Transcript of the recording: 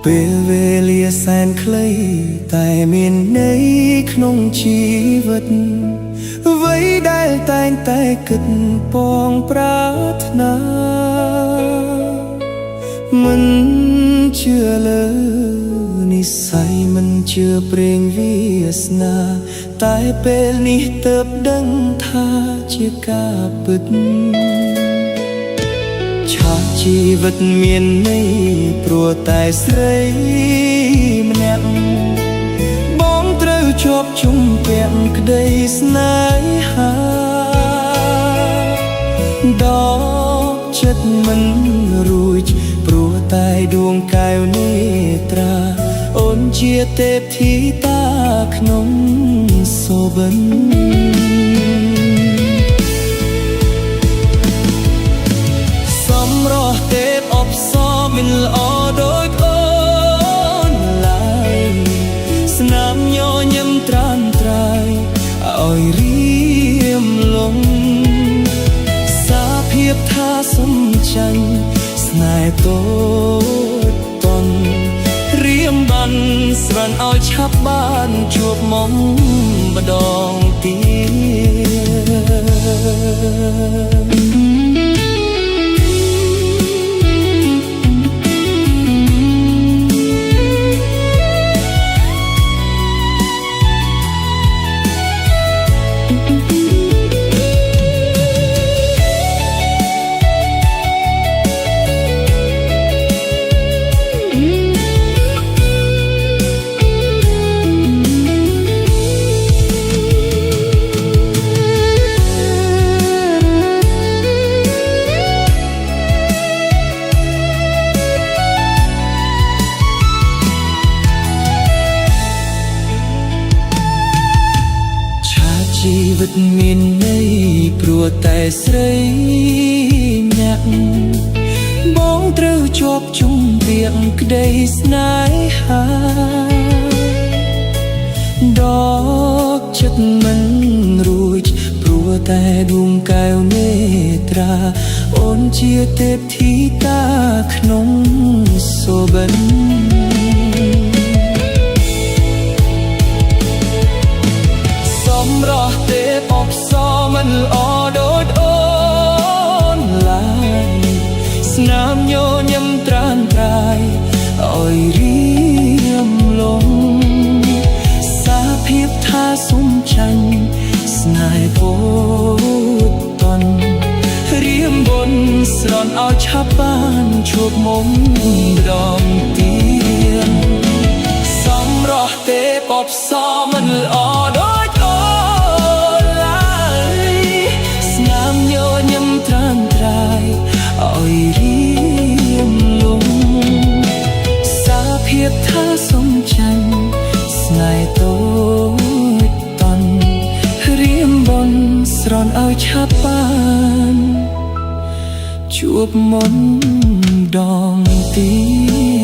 ពេលវេលាសែនខ្លីតែមានន័យក្នុងជីវិតអ្វីដែលតែងតែគិតពងប្រាថ្នាមិនเชื่อលើនិស្ស័យមិនเชื่อព្រេងវាសនាតែពេលនេះទើបដឹងថាជាការពិតឆាកជីវិតមានន័យព្រោះតែស្រីម្នាក់បងត្រូវជាប់ជុំពាក់ក្តីស្នេហាដល់ចិត្តមិនរួចព្រោះតែដួងកែវនេត្រាអូនជាទេពធីតាក្នុងសូបិនសម្រស់ទេពអប្សរមិនល្អដូចអូនឡើយស្នាមញញឹមត្រានត្រាយឲ្យរៀមលងសាភាពថាសំចាញ់ស្នេហ៍តូចតន់រៀមបានស្រន់ឲ្យឆាប់បានជួបមុំម្ដងទៀតជីវិតមានន័យព្រោះតែស្រីម្នាក់បងត្រូវជាប់ជុំពាក់ក្តីស្នេហាដល់ចិត្តមិនរួចព្រោះតែដួងកែវនេត្រាអូនជាទេពធីតាក្នុងសូបិនសម្រស់ទេពអប្សរមិនល្អដូចអូនឡើយស្នាមញញឹមត្រានត្រាយឲ្យរៀមលងសាភាពថាសុំចាញ់ស្នេហ៍ពោតន់រៀមបនស្រន់ឲ្យឆាប់បានជួបមុំម្ដងទៀតសម្រស់ទេពអប្សរមិនល្អដូចឲ្យរៀមលងសាភាពថាសុំចាញ់ស្នេហ៍តូចតន់រៀមបនស្រន់ឲ្យឆាប់បានជួបមុនដងទៀត